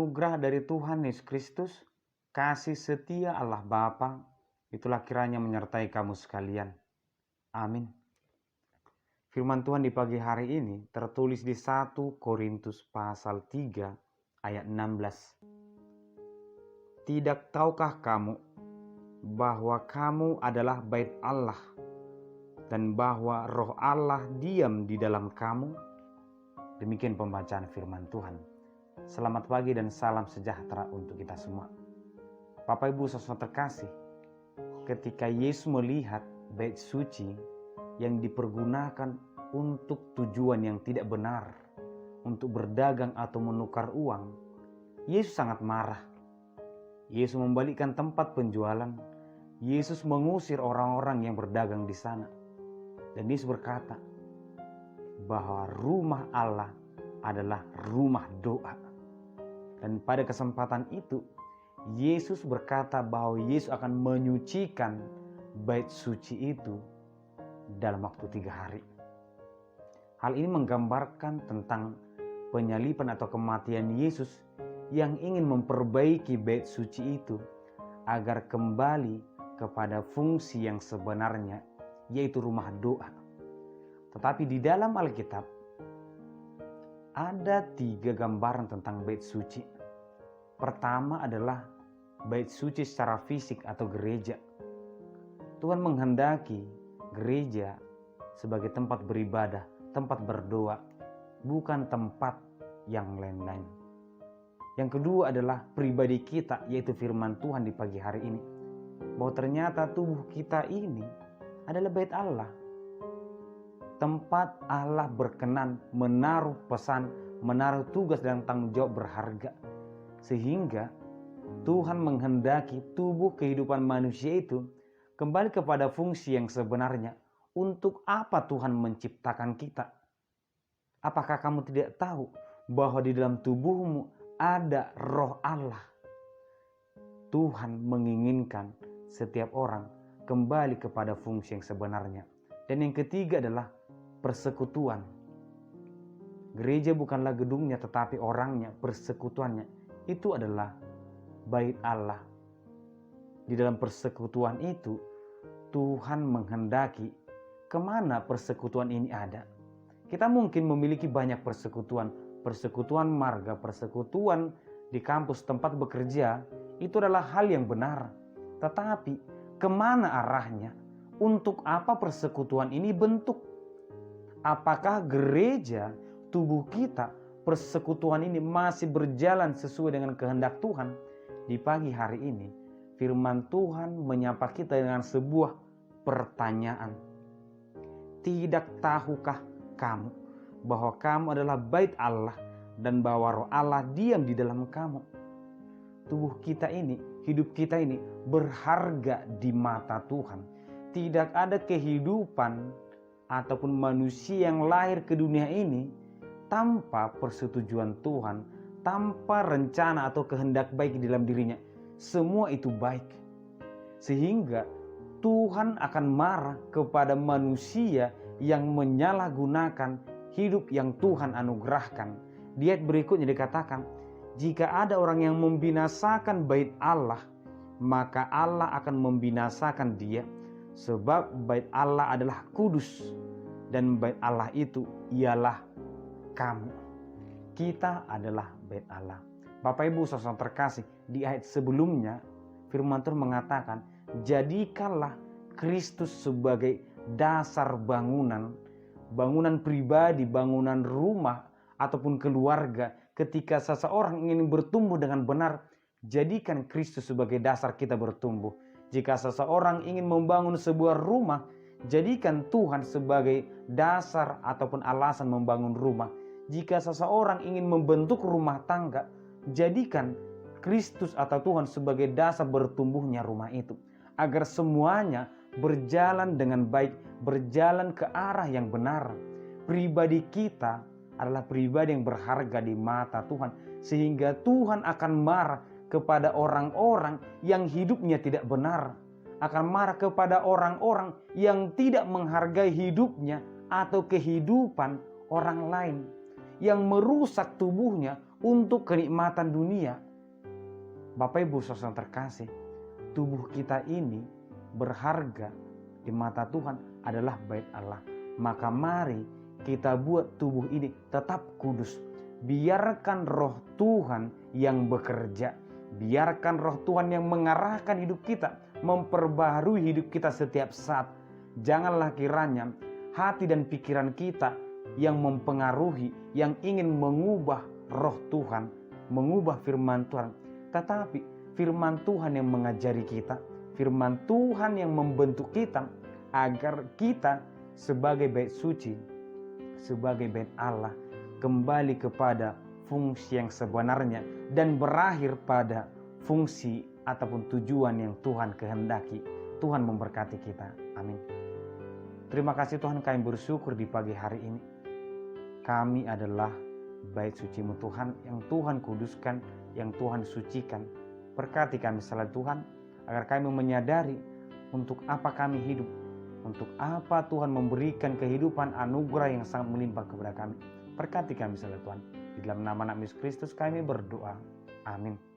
anugerah dari Tuhan Yesus Kristus, kasih setia Allah Bapa, itulah kiranya menyertai kamu sekalian. Amin. Firman Tuhan di pagi hari ini tertulis di 1 Korintus pasal 3 ayat 16. Tidak tahukah kamu bahwa kamu adalah bait Allah dan bahwa roh Allah diam di dalam kamu? Demikian pembacaan firman Tuhan. Selamat pagi dan salam sejahtera untuk kita semua. Bapak Ibu saudara terkasih, ketika Yesus melihat bait suci yang dipergunakan untuk tujuan yang tidak benar, untuk berdagang atau menukar uang, Yesus sangat marah. Yesus membalikkan tempat penjualan. Yesus mengusir orang-orang yang berdagang di sana. Dan Yesus berkata bahwa rumah Allah adalah rumah doa. Dan pada kesempatan itu, Yesus berkata bahwa Yesus akan menyucikan bait suci itu dalam waktu 3 hari. Hal ini menggambarkan tentang penyaliban atau kematian Yesus yang ingin memperbaiki bait suci itu agar kembali kepada fungsi yang sebenarnya, yaitu rumah doa. Tetapi di dalam Alkitab ada 3 gambaran tentang bait suci. Pertama adalah bait suci secara fisik atau gereja. Tuhan menghendaki gereja sebagai tempat beribadah, tempat berdoa, bukan tempat yang lain-lain. Yang kedua adalah pribadi kita, yaitu firman Tuhan di pagi hari ini. Bahwa ternyata tubuh kita ini adalah bait Allah. Tempat Allah berkenan menaruh pesan, menaruh tugas dan tanggung jawab berharga. Sehingga Tuhan menghendaki tubuh kehidupan manusia itu kembali kepada fungsi yang sebenarnya. Untuk apa Tuhan menciptakan kita? Apakah kamu tidak tahu bahwa di dalam tubuhmu ada roh Allah? Tuhan menginginkan setiap orang kembali kepada fungsi yang sebenarnya. Dan yang ketiga adalah persekutuan. Gereja bukanlah gedungnya tetapi orangnya, persekutuannya. Itu adalah bait Allah. Di dalam persekutuan itu Tuhan menghendaki kemana persekutuan ini ada. Kita mungkin memiliki banyak persekutuan. Persekutuan marga, persekutuan di kampus tempat bekerja, itu adalah hal yang benar. Tetapi kemana arahnya? Untuk apa persekutuan ini bentuk? Apakah gereja, tubuh kita, persekutuan ini masih berjalan sesuai dengan kehendak Tuhan? Di pagi hari ini, firman Tuhan menyapa kita dengan sebuah pertanyaan. Tidak tahukah kamu bahwa kamu adalah bait Allah dan bahwa roh Allah diam di dalam kamu? Tubuh kita ini, hidup kita ini berharga di mata Tuhan. Tidak ada kehidupan ataupun manusia yang lahir ke dunia ini tanpa persetujuan Tuhan, tanpa rencana atau kehendak baik di dalam dirinya. Semua itu baik. Sehingga Tuhan akan marah kepada manusia yang menyalahgunakan hidup yang Tuhan anugerahkan. Di ayat berikutnya dikatakan, jika ada orang yang membinasakan bait Allah, maka Allah akan membinasakan dia. Sebab bait Allah adalah kudus, dan bait Allah itu ialah kamu. Kita adalah bait Allah. Bapak Ibu saudara terkasih, di ayat sebelumnya firman Tuhan mengatakan, jadikanlah Kristus sebagai dasar bangunan, bangunan pribadi, bangunan rumah ataupun keluarga. Ketika seseorang ingin bertumbuh dengan benar, jadikan Kristus sebagai dasar kita bertumbuh. Jika seseorang ingin membangun sebuah rumah, jadikan Tuhan sebagai dasar ataupun alasan membangun rumah. Jika seseorang ingin membentuk rumah tangga, jadikan Kristus atau Tuhan sebagai dasar bertumbuhnya rumah itu. Agar semuanya berjalan dengan baik, berjalan ke arah yang benar. Pribadi kita adalah pribadi yang berharga di mata Tuhan. Sehingga Tuhan akan marah kepada orang-orang yang hidupnya tidak benar. Akan marah kepada orang-orang yang tidak menghargai hidupnya atau kehidupan orang lain. Yang merusak tubuhnya untuk kenikmatan dunia. Bapak Ibu saudara terkasih, tubuh kita ini berharga di mata Tuhan adalah bait Allah. Maka mari kita buat tubuh ini tetap kudus. Biarkan roh Tuhan yang bekerja. Biarkan roh Tuhan yang mengarahkan hidup kita, memperbaharui hidup kita setiap saat. Janganlah kiranya hati dan pikiran kita yang mempengaruhi, yang ingin mengubah roh Tuhan, mengubah firman Tuhan. Tetapi firman Tuhan yang mengajari kita, firman Tuhan yang membentuk kita agar kita sebagai bait suci, sebagai bait Allah, kembali kepada fungsi yang sebenarnya dan berakhir pada fungsi ataupun tujuan yang Tuhan kehendaki. Tuhan memberkati kita. Amin. Terima kasih Tuhan, kami bersyukur di pagi hari ini. Kami adalah bait suci-Mu Tuhan, yang Tuhan kuduskan, yang Tuhan sucikan. Berkati kami selalu Tuhan, agar kami menyadari untuk apa kami hidup, untuk apa Tuhan memberikan kehidupan anugerah yang sangat melimpah kepada kami. Berkati kami selalu Tuhan. Di dalam nama Yesus Kristus kami berdoa. Amin.